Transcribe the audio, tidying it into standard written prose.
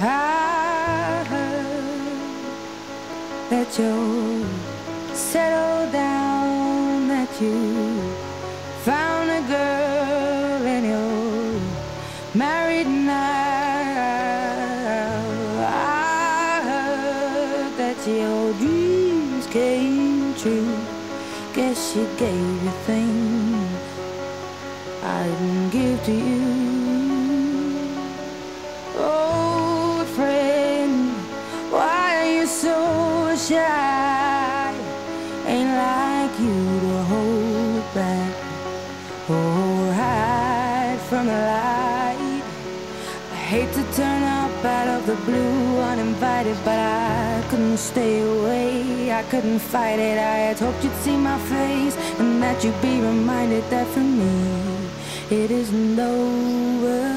I heard that you settled down, that you found a girl and you're married now. I heard that your dreams came true. Guess she gave you things I didn't give to you. Old friend, why are you so shy? Ain't like you to hold back or hide from the light. I hate to turn up out of the blue uninvited, but I couldn't stay away, I couldn't fight it. I had hoped you'd see my face and that you'd be reminded that for me it isn't over.